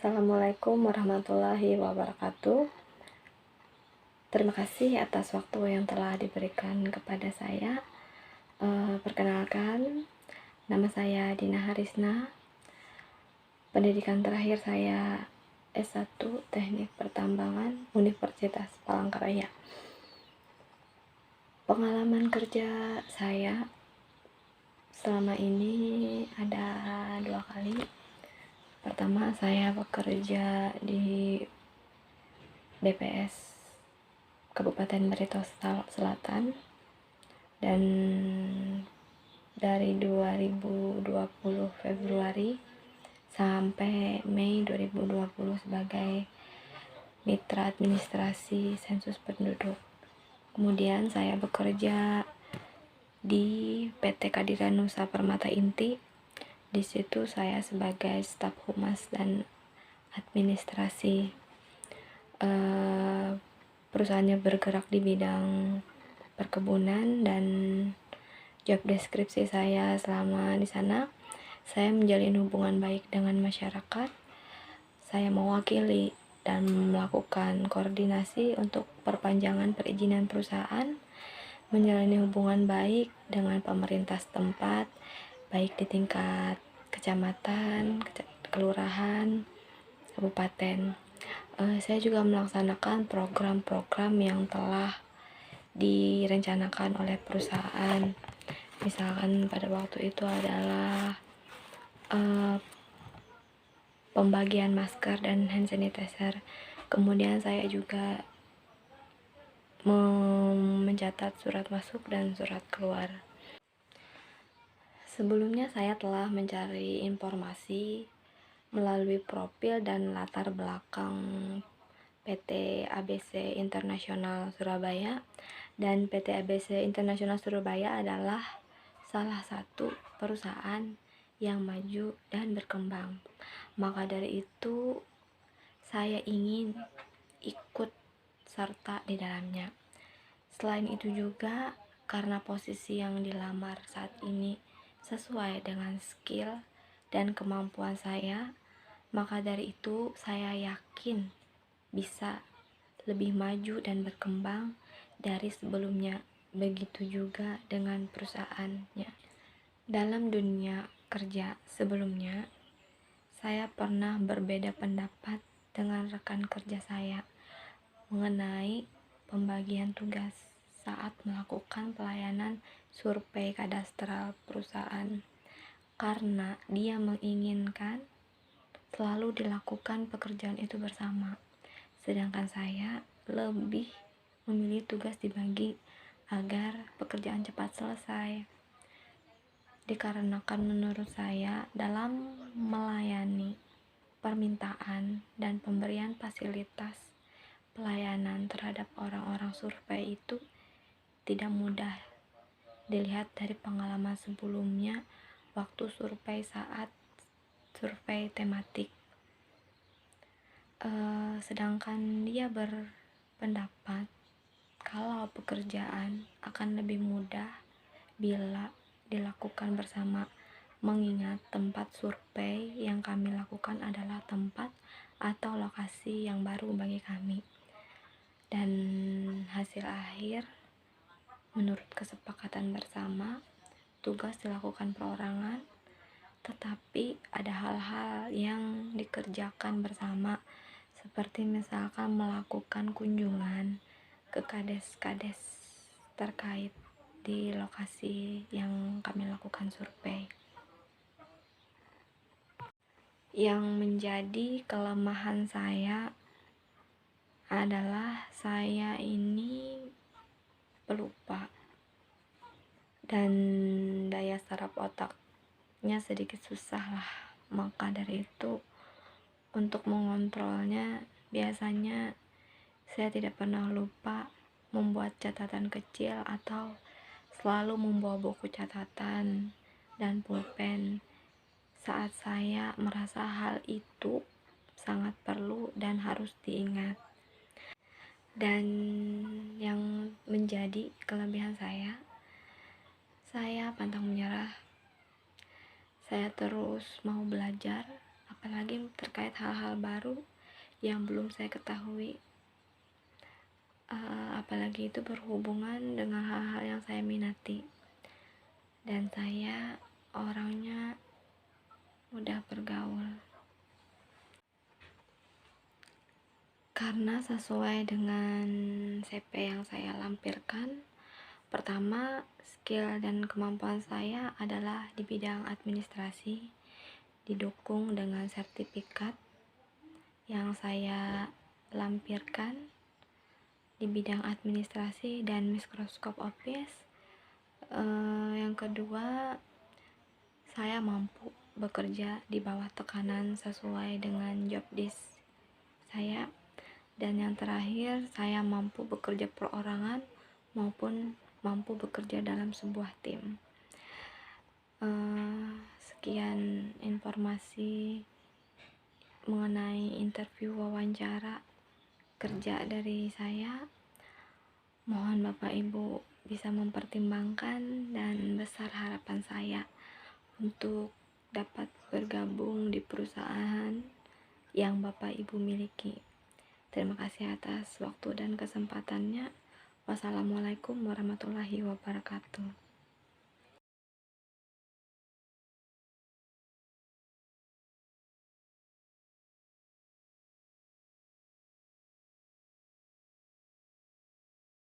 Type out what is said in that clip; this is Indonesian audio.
Assalamualaikum warahmatullahi wabarakatuh. Terima kasih atas waktu yang telah diberikan kepada saya. Perkenalkan, nama saya Dina Harisna. Pendidikan terakhir saya S1 Teknik Pertambangan Universitas Palangkaraya. Pengalaman kerja saya selama ini ada 2 kali. Pertama, saya bekerja di BPS Kabupaten Barito Selatan, dan dari 2020 Februari sampai Mei 2020 sebagai mitra administrasi sensus penduduk. Kemudian saya bekerja di PT Kadiran Nusa Permata Inti. Di situ saya sebagai staf humas dan administrasi. Perusahaannya bergerak di bidang perkebunan, dan job deskripsi saya selama di sana, saya menjalin hubungan baik dengan masyarakat. Saya mewakili dan melakukan koordinasi untuk perpanjangan perizinan perusahaan, menjalani hubungan baik dengan pemerintah setempat, baik di tingkat kecamatan, kelurahan, kabupaten. Saya juga melaksanakan program-program yang telah direncanakan oleh perusahaan. Misalkan pada waktu itu adalah pembagian masker dan hand sanitizer. Kemudian saya juga mencatat surat masuk dan surat keluar. Sebelumnya saya telah mencari informasi melalui profil dan latar belakang PT ABC Internasional Surabaya, dan PT ABC Internasional Surabaya adalah salah satu perusahaan yang maju dan berkembang. Maka dari itu saya ingin ikut serta di dalamnya. Selain itu juga karena posisi yang dilamar saat ini sesuai dengan skill dan kemampuan saya, maka dari itu saya yakin bisa lebih maju dan berkembang dari sebelumnya. Begitu juga dengan perusahaannya. Dalam dunia kerja sebelumnya, saya pernah berbeda pendapat dengan rekan kerja saya mengenai pembagian tugas saat melakukan pelayanan survei kadastral perusahaan, karena dia menginginkan selalu dilakukan pekerjaan itu bersama, sedangkan saya lebih memilih tugas dibagi agar pekerjaan cepat selesai. Dikarenakan menurut saya dalam melayani permintaan dan pemberian fasilitas pelayanan terhadap orang-orang survei itu tidak mudah dilihat dari pengalaman sebelumnya waktu survei saat survei tematik. Sedangkan dia berpendapat kalau pekerjaan akan lebih mudah bila dilakukan bersama, mengingat tempat survei yang kami lakukan adalah tempat atau lokasi yang baru bagi kami, dan hasil akhir menurut kesepakatan bersama tugas dilakukan perorangan, tetapi ada hal-hal yang dikerjakan bersama, seperti misalkan melakukan kunjungan ke kades-kades terkait di lokasi yang kami lakukan survei. Yang menjadi kelemahan saya adalah saya ini pelupa dan daya saraf otaknya sedikit susah lah. Maka dari itu untuk mengontrolnya biasanya saya tidak pernah lupa membuat catatan kecil atau selalu membawa buku catatan dan pulpen saat saya merasa hal itu sangat perlu dan harus diingat. Dan yang menjadi kelebihan saya pantang menyerah. Saya terus mau belajar apalagi terkait hal-hal baru yang belum saya ketahui, apalagi itu berhubungan dengan hal-hal yang saya minati, dan saya orangnya mudah bergaul karena sesuai dengan CV yang saya lampirkan. Pertama, skill dan kemampuan saya adalah di bidang administrasi, didukung dengan sertifikat yang saya lampirkan di bidang administrasi dan Microsoft Office. Yang kedua, saya mampu bekerja di bawah tekanan sesuai dengan job desk saya. Dan yang terakhir, saya mampu bekerja perorangan maupun mampu bekerja dalam sebuah tim. Sekian informasi mengenai interview wawancara kerja dari saya. Mohon Bapak Ibu bisa mempertimbangkan, dan besar harapan saya untuk dapat bergabung di perusahaan yang Bapak Ibu miliki. Terima kasih atas waktu dan kesempatannya. Wassalamualaikum warahmatullahi wabarakatuh.